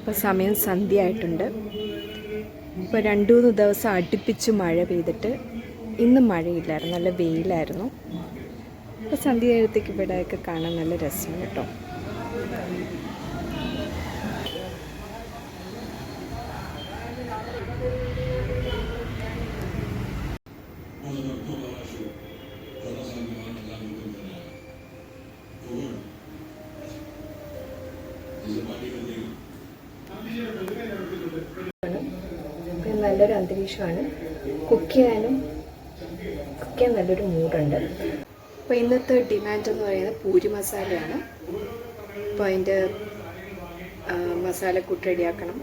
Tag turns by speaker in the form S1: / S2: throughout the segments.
S1: ഇപ്പോൾ സമയം സന്ധ്യ ആയിട്ടുണ്ട്. ഇപ്പോൾ 2-3 ദിവസം അടുപ്പിച്ച് മഴ പെയ്തിട്ട് ഇന്ന് മഴയില്ലായിരുന്നു, നല്ല വെയിലായിരുന്നു. ഇപ്പോൾ സന്ധ്യ ആയത്തേക്ക് ഇവിടെയൊക്കെ കാണാൻ നല്ല രസമാണ് കേട്ടോ. നല്ലൊരു അന്തരീക്ഷമാണ്. കുക്ക് ചെയ്യാൻ നല്ലൊരു മൂഡുണ്ട്. അപ്പോൾ ഇന്നത്തെ ഡിമാൻഡ് എന്ന് പറയുന്നത് പൂരി മസാലയാണ്. അപ്പോൾ അതിൻ്റെ മസാലക്കൂട്ട് റെഡിയാക്കണം,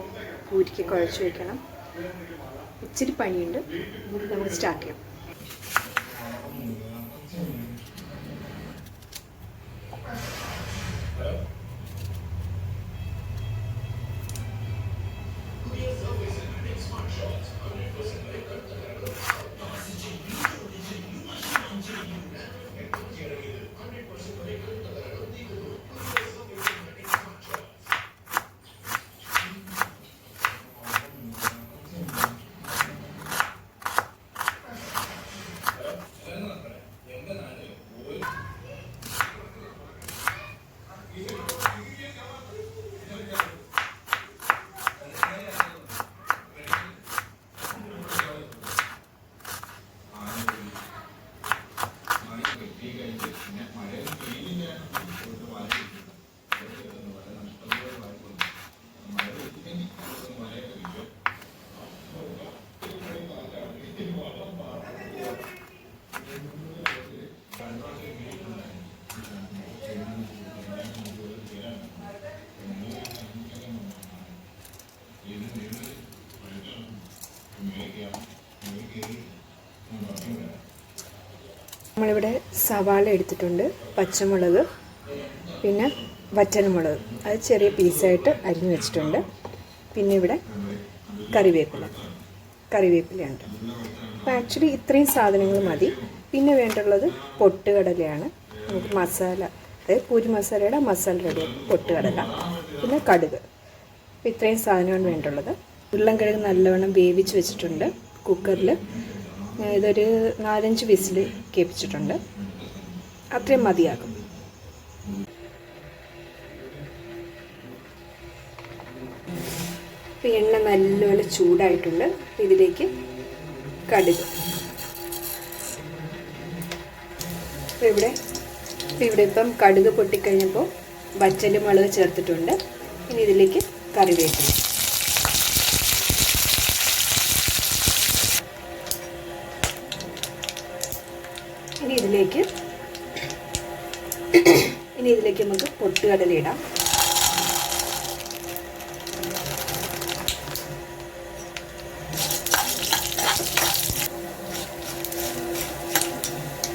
S1: പൂരിക്ക് കുഴച്ച് വയ്ക്കണം. ഇച്ചിരി പണിയുണ്ട്. നമുക്ക് സ്റ്റാർട്ട് ചെയ്യാം. നമ്മളിവിടെ സവാള എടുത്തിട്ടുണ്ട്, പച്ചമുളക്, പിന്നെ വറ്റൽമുളക് അത് ചെറിയ പീസായിട്ട് അരിഞ്ഞു വെച്ചിട്ടുണ്ട്. പിന്നെ ഇവിടെ കറിവേപ്പിലയുണ്ട്. അപ്പോൾ ആക്ച്വലി ഇത്രയും സാധനങ്ങൾ മതി. പിന്നെ വേണ്ടുള്ളത് പൊട്ടുകടലയാണ്. നമുക്ക് മസാല, അതായത് പൂരി മസാലയുടെ മസാല റെഡിയാക്കും. പൊട്ടുകടല, പിന്നെ കടുക്. അപ്പോൾ ഇത്രയും സാധനമാണ് വേണ്ടുള്ളത്. ഉരുളൻകിഴങ്ങ് നല്ലവണ്ണം വേവിച്ച് വെച്ചിട്ടുണ്ട് കുക്കറിൽ. ഇതൊരു 4-5 വിസിൽ കേൾപ്പിച്ചിട്ടുണ്ട്. അത്രയും മതിയാകും. ഇപ്പോൾ എണ്ണ നല്ലപോലെ ചൂടായിട്ടുണ്ട്. ഇതിലേക്ക് കടുക്. ഇവിടെ ഇപ്പം കടുക് പൊട്ടിക്കഴിഞ്ഞപ്പോൾ വറ്റൽമുളക് ചേർത്തിട്ടുണ്ട്. ഇനി ഇതിലേക്ക് കറിവേപ്പില. ഇനി ഇതിലേക്ക് നമുക്ക് പൊട്ടുകടല ഇടാം.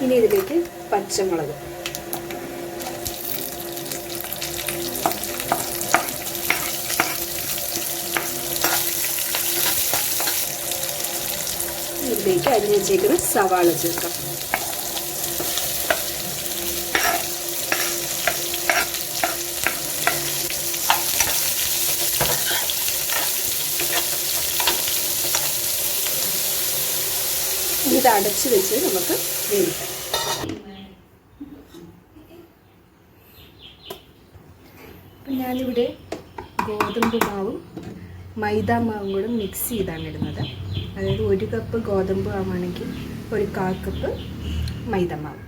S1: ഇനി ഇതിലേക്ക് പച്ചമുളക്. ഇതിലേക്ക് അരിഞ്ഞ് വെച്ചേക്കുന്ന സവാള ചേർക്കാം. ഇത് അടച്ച് വെച്ച് നമുക്ക് വേവിക്കാം. അപ്പം ഞാനിവിടെ ഗോതമ്പ് മാവും മൈദ മാവും കൂടെ മിക്സ് ചെയ്താണ് ഇടുന്നത്. അതായത് 1 കപ്പ് ഗോതമ്പ് മാവാണെങ്കിൽ 1/4 കപ്പ് മൈദ മാവ്.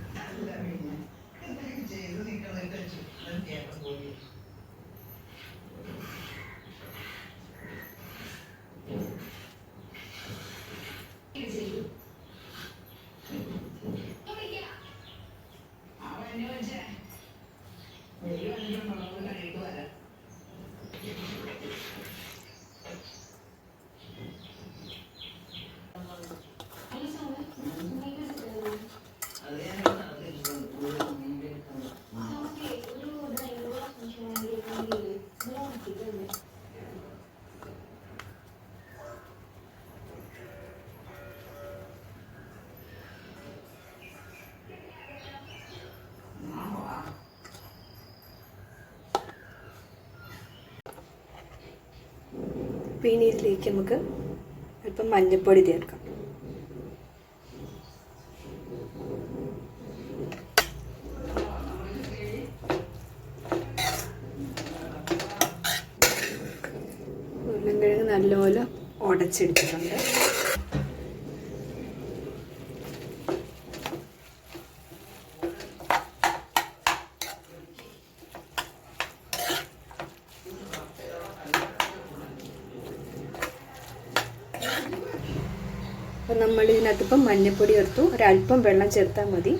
S1: പിന്നെ ഇതിലേക്ക് നമുക്ക് അല്പം മഞ്ഞൾപ്പൊടി ചേർക്കാം. ഉരുളൻകിഴങ്ങ് നല്ലപോലെ ഉടച്ചെടുത്തിട്ടുണ്ട്. അപ്പം നമ്മൾ ഇതിനകത്തിപ്പം മഞ്ഞൾപ്പൊടി ചേർത്തു. ഒരല്പം വെള്ളം ചേർത്താൽ മതി.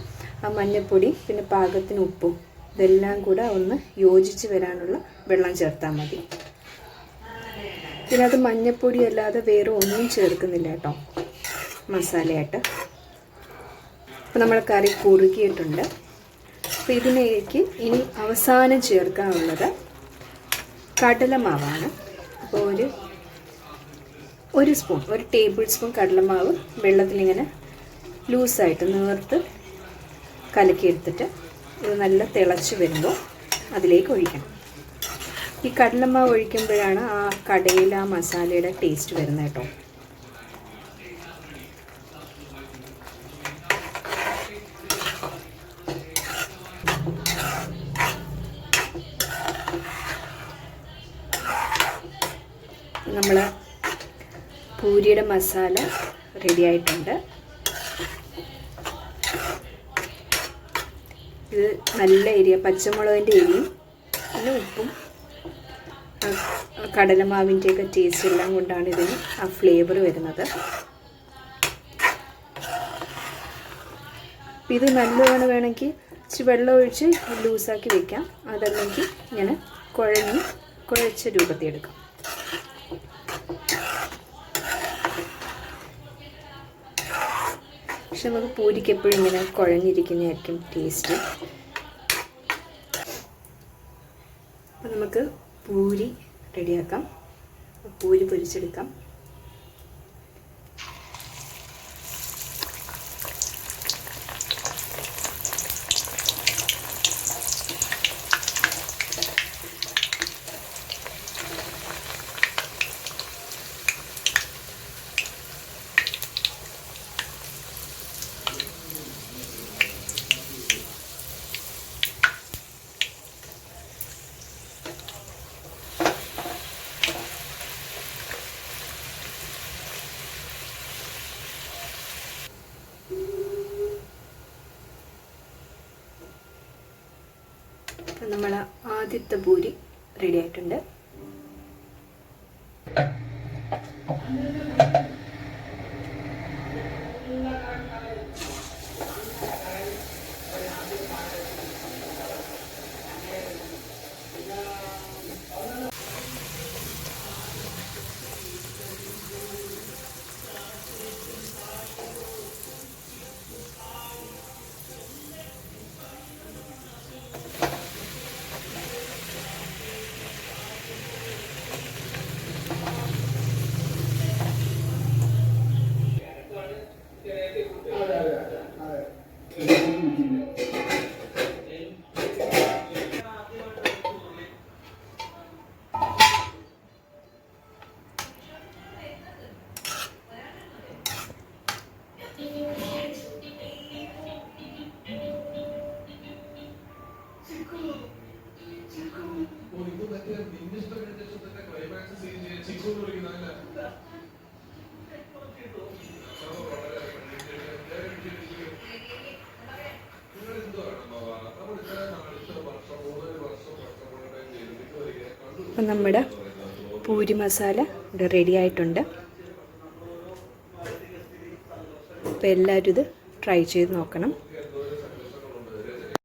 S1: ആ മഞ്ഞൾപ്പൊടി പിന്നെ പാകത്തിന് ഉപ്പും ഇതെല്ലാം കൂടെ ഒന്ന് യോജിച്ച് വരാനുള്ള വെള്ളം ചേർത്താൽ മതി. പിന്നെ അത് മഞ്ഞൾപ്പൊടി അല്ലാതെ വേറെ ഒന്നും ചേർക്കുന്നില്ല കേട്ടോ മസാലയായിട്ട്. അപ്പോൾ നമ്മൾ കറി കുറുകിയിട്ടുണ്ട്. അപ്പോൾ ഇതിലേക്ക് ഇനി അവസാനം ചേർക്കാനുള്ളത് കടലമാവാണ്. അപ്പോൾ ഒരു സ്പൂൺ, ഒരു ടേബിൾ സ്പൂൺ കടലമാവ് വെള്ളത്തിലിങ്ങനെ ലൂസായിട്ട് നേർത്ത് കലക്കിയെടുത്തിട്ട് ഇത് നല്ല തിളച്ച് വരുമ്പോൾ അതിലേക്ക് ഒഴിക്കണം. ഈ കടലമാവ് ഒഴിക്കുമ്പോഴാണ് ആ കടയിൽ ആ മസാലയുടെ ടേസ്റ്റ് വരുന്നത് കേട്ടോ. നമ്മൾ പൂരിയുടെ മസാല റെഡി ആയിട്ടുണ്ട്. ഇത് നല്ല എരിയ, പച്ചമുളകിൻ്റെ എരിയും പിന്നെ ഉപ്പും കടലമാവിൻ്റെയൊക്കെ ടേസ്റ്റ് എല്ലാം കൊണ്ടാണ് ഇതിന് ആ ഫ്ലേവർ വരുന്നത്. ഇത് നല്ലതാണ്. വേണമെങ്കിൽ ഇച്ചിരി വെള്ളം ഒഴിച്ച് ലൂസാക്കി വെക്കാം. അതല്ലെങ്കിൽ ഇങ്ങനെ കുഴച്ച രൂപത്തിൽ എടുക്കാം. പക്ഷെ നമുക്ക് പൂരിക്ക് എപ്പോഴും ഇങ്ങനെ കുഴഞ്ഞിരിക്കുന്നതായിരിക്കും ടേസ്റ്റ്. അപ്പം നമുക്ക് പൂരി റെഡിയാക്കാം. പൂരി പൊരിച്ചെടുക്കാം. നമ്മൾ ആദ്യത്തെ പൂരി റെഡി ആയിട്ടുണ്ട്. അപ്പം നമ്മുടെ പൂരി മസാല ഇവിടെ റെഡി ആയിട്ടുണ്ട്. അപ്പോൾ എല്ലാവരും ഇത് ട്രൈ ചെയ്ത് നോക്കണം.